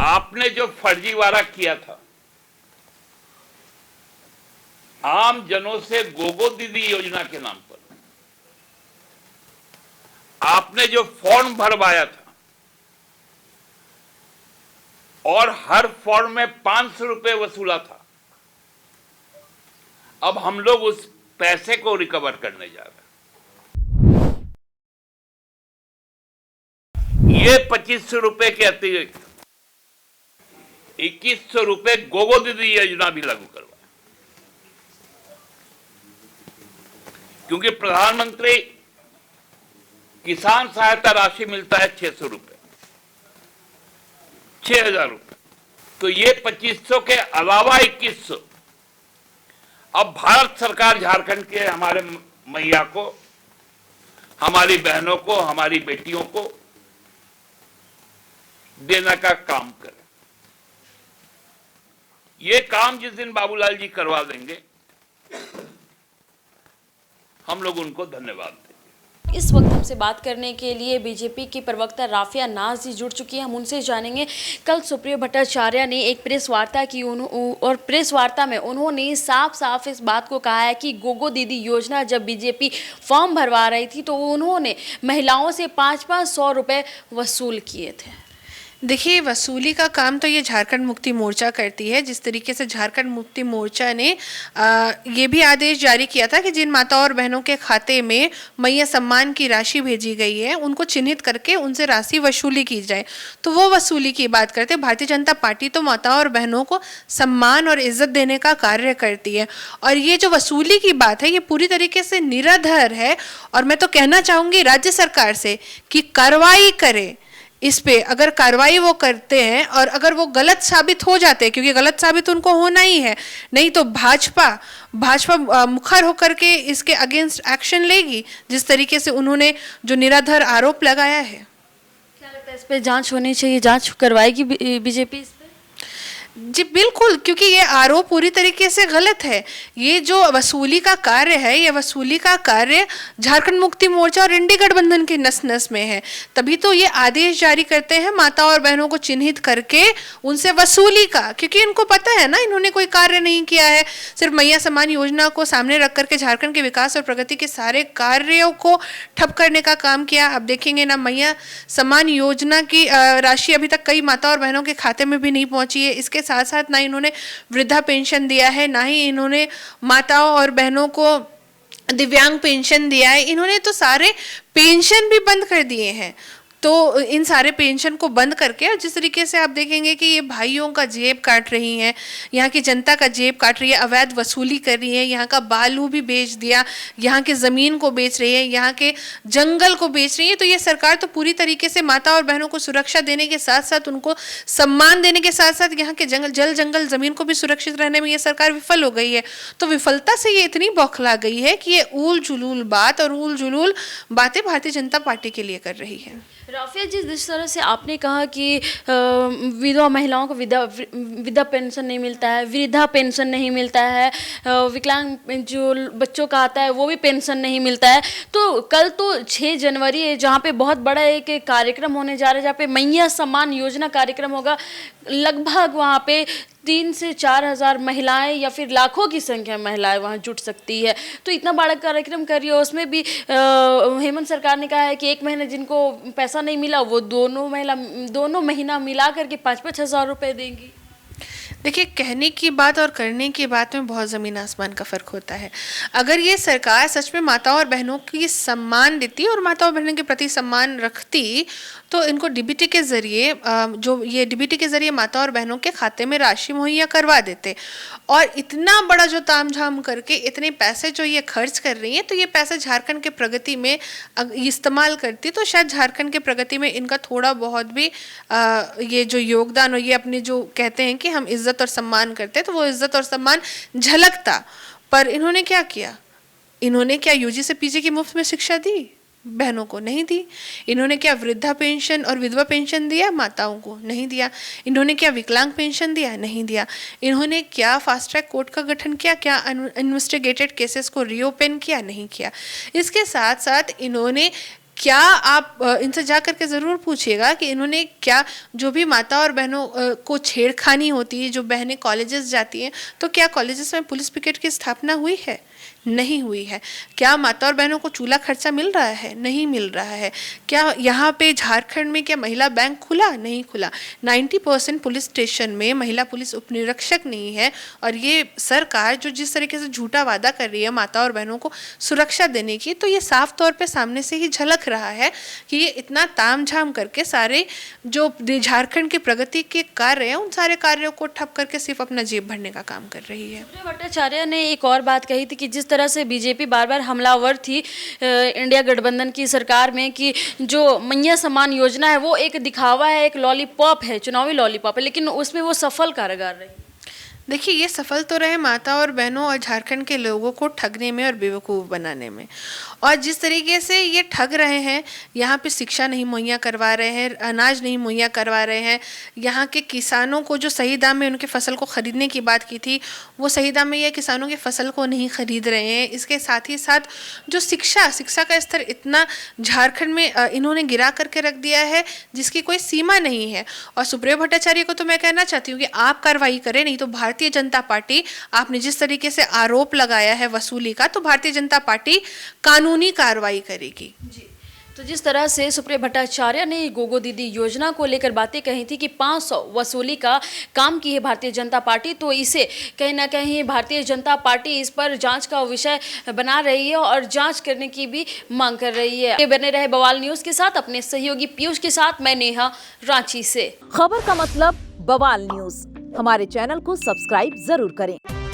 आपने जो फर्जीवाड़ा किया था, आम जनों से गोगो दीदी योजना के नाम पर आपने जो फॉर्म भरवाया था और हर फॉर्म में 500 रुपए वसूला था, अब हम लोग उस पैसे को रिकवर करने जा रहे हैं। ये 2500 रुपए के अतिरिक्त 2100 रुपए गोगो दीदी योजना भी लागू करवाए, क्योंकि प्रधानमंत्री किसान सहायता राशि मिलता है 600 रुपए, 6000 रुपए, तो ये 2500 के अलावा 2100 अब भारत सरकार झारखंड के हमारे मैया को, हमारी बहनों को, हमारी बेटियों को देने का काम करे। ये काम जिस दिन बाबूलाल जी करवा देंगे, हम लोग उनको धन्यवाद देंगे। इस वक्त हमसे बात करने के लिए बीजेपी की प्रवक्ता राफिया नाज जी जुड़ चुकी हैं। हम उनसे जानेंगे, कल सुप्रियो भट्टाचार्य ने एक प्रेस वार्ता की और प्रेस वार्ता में उन्होंने साफ साफ इस बात को कहा है कि गोगो दीदी योजना जब बीजेपी फॉर्म भरवा रही थी तो उन्होंने महिलाओं से 500 रुपये वसूल किए थे। देखिए, वसूली का काम तो ये झारखंड मुक्ति मोर्चा करती है। जिस तरीके से झारखंड मुक्ति मोर्चा ने ये भी आदेश जारी किया था कि जिन माताओं और बहनों के खाते में मैया सम्मान की राशि भेजी गई है उनको चिन्हित करके उनसे राशि वसूली की जाए, तो वो वसूली की बात करते। भारतीय जनता पार्टी तो माताओं और बहनों को सम्मान और इज्जत देने का कार्य करती है, और ये जो वसूली की बात है ये पूरी तरीके से निराधार है। और मैं तो कहना चाहूँगी राज्य सरकार से कि कार्रवाई करे इस पे। अगर कार्रवाई वो करते हैं और अगर वो गलत साबित हो जाते हैं, क्योंकि गलत साबित उनको होना ही है, नहीं तो भाजपा मुखर होकर के इसके अगेंस्ट एक्शन लेगी, जिस तरीके से उन्होंने जो निराधार आरोप लगाया है। क्या लगता है इस पे जांच होनी चाहिए, जांच करवाएगी बीजेपी इस पे? जी बिल्कुल, क्योंकि ये आरोप पूरी तरीके से गलत है। ये जो वसूली का कार्य है, ये वसूली का कार्य झारखंड मुक्ति मोर्चा और इंडी गठबंधन की नस नस में है। तभी तो ये आदेश जारी करते हैं माताओं और बहनों को चिन्हित करके उनसे वसूली का, क्योंकि इनको पता है ना इन्होंने कोई कार्य नहीं किया है। सिर्फ मैया सम्मान योजना को सामने रख करके झारखंड के विकास और प्रगति के सारे कार्यों को ठप करने का काम किया। अब देखेंगे ना, मैया सम्मान योजना की राशि अभी तक कई माताओं और बहनों के खाते में भी नहीं पहुंची है। इसके साथ साथ ना इन्होंने वृद्धा पेंशन दिया है, ना ही इन्होंने माताओं और बहनों को दिव्यांग पेंशन दिया है। इन्होंने तो सारे पेंशन भी बंद कर दिए हैं। तो इन सारे पेंशन को बंद करके, और जिस तरीके से आप देखेंगे कि ये भाइयों का जेब काट रही हैं, यहाँ की जनता का जेब काट रही है, अवैध वसूली कर रही है, यहाँ का बालू भी बेच दिया, यहाँ के ज़मीन को बेच रही है, यहाँ के जंगल को बेच रही है। तो ये सरकार तो पूरी तरीके से माता और बहनों को सुरक्षा देने के साथ साथ, उनको सम्मान देने के साथ साथ यहाँ के जंगल ज़मीन को भी सुरक्षित रहने में ये सरकार विफल हो गई है। तो विफलता से ये इतनी बौखला गई है कि ये ऊल जुलूल बात और ऊल जुलूल बातें भारतीय जनता पार्टी के लिए कर रही है। राफिया जी, जिस तरह से आपने कहा कि विधवा महिलाओं को विधवा पेंशन नहीं मिलता है, वृद्धा पेंशन नहीं मिलता है, विकलांग जो बच्चों का आता है वो भी पेंशन नहीं मिलता है, तो कल तो 6 जनवरी है जहाँ पे बहुत बड़ा एक कार्यक्रम होने जा रहा है, जहाँ पे मैया सम्मान योजना कार्यक्रम होगा। लगभग वहाँ पे 3 से 4 हज़ार महिलाएं या फिर लाखों की संख्या में महिलाएं वहां जुट सकती है। तो इतना बड़ा कार्यक्रम कर रही है, उसमें भी हेमंत सरकार ने कहा है कि 1 महीने जिनको पैसा नहीं मिला वो दोनों महीना मिला करके 5-5 हज़ार रुपये देंगी। देखिए, कहने की बात और करने की बात में बहुत ज़मीन आसमान का फ़र्क होता है। अगर ये सरकार सच में माताओं और बहनों की सम्मान देती और माताओं और बहनों के प्रति सम्मान रखती, तो इनको डीबीटी के ज़रिए डीबीटी के ज़रिए माताओं और बहनों के खाते में राशि मुहैया करवा देते। और इतना बड़ा जो तामझाम करके इतने पैसे जो ये खर्च कर रही हैं, तो ये पैसे झारखंड के प्रगति में इस्तेमाल करती तो शायद झारखंड के प्रगति में इनका थोड़ा बहुत भी ये जो योगदान और ये अपने जो कहते हैं कि हम इज्जत और सम्मान करते, तो वो इज्जत और सम्मान झलकता। पर इन्होंने क्या किया? इन्होंने क्या यूजी से पीजी की मुफ्त में शिक्षा दी? बहनों को नहीं दी। इन्होंने क्या वृद्धा पेंशन और विधवा पेंशन दिया? माताओं को नहीं दिया। इन्होंने क्या विकलांग पेंशन दिया? नहीं दिया। इन्होंने क्या फास्ट ट्रैक कोर्ट का गठन किया? क्या इन्वेस्टिगेटेड केसेस को रीओपन किया? नहीं किया। इसके साथ साथ इन्होंने क्या आप इनसे जा करके ज़रूर पूछिएगा कि इन्होंने क्या, जो भी माता और बहनों को छेड़खानी होती है, जो बहनें कॉलेजेस जाती हैं, तो क्या कॉलेजेस में पुलिस पिकेट की स्थापना हुई है? नहीं हुई है। क्या माता और बहनों को चूल्हा खर्चा मिल रहा है? नहीं मिल रहा है। क्या यहाँ पे झारखंड में क्या महिला बैंक खुला? नहीं खुला। 90% पुलिस स्टेशन में महिला पुलिस उपनिरीक्षक नहीं है। और ये सरकार जो जिस तरीके से झूठा वादा कर रही है माता और बहनों को सुरक्षा देने की, तो ये साफ तौर पे सामने से ही झलक रहा है कि ये इतना तामझाम करके सारे जो झारखंड की प्रगति के कार्य हैं उन सारे कार्यों को ठप करके सिर्फ अपना जेब भरने का काम कर रही है। सुप्रिया भट्टाचार्य ने एक और बात कही थी कि जिस तरह से बीजेपी बार बार हमलावर थी इंडिया गठबंधन की सरकार में, कि जो मैया सम्मान योजना है वो एक दिखावा है, एक लॉलीपॉप है, चुनावी लॉलीपॉप है, लेकिन उसमें वो सफल कारगर रही। देखिए, ये सफल तो रहे माता और बहनों और झारखंड के लोगों को ठगने में और बेवकूफ़ बनाने में। और जिस तरीके से ये ठग रहे हैं, यहाँ पे शिक्षा नहीं मुहैया करवा रहे हैं, अनाज नहीं मुहैया करवा रहे हैं, यहाँ के किसानों को जो सही दाम में उनके फसल को ख़रीदने की बात की थी वो सही दाम में ये किसानों की फसल को नहीं ख़रीद रहे हैं। इसके साथ ही साथ जो शिक्षा का स्तर इतना झारखंड में इन्होंने गिरा करके रख दिया है जिसकी कोई सीमा नहीं है। और सुप्रिया भट्टाचार्य को तो मैं कहना चाहती हूँ कि आप कार्रवाई करें, नहीं तो भारतीय जनता पार्टी, आपने जिस तरीके से आरोप लगाया है वसूली का, तो भारतीय जनता पार्टी कानूनी कार्रवाई करेगी। जी, तो जिस तरह से सुप्रिया भट्टाचार्य ने गोगो दीदी योजना को लेकर बातें कही थी कि 500 वसूली का काम की है भारतीय जनता पार्टी, तो इसे कहीं ना कहीं भारतीय जनता पार्टी इस पर जांच का विषय बना रही है और जांच करने की भी मांग कर रही है। बने रहे बवाल न्यूज़ के साथ अपने सहयोगी पीयूष के साथ, मैं नेहा, रांची से। खबर का मतलब बवाल न्यूज। हमारे चैनल को सब्सक्राइब जरूर करें।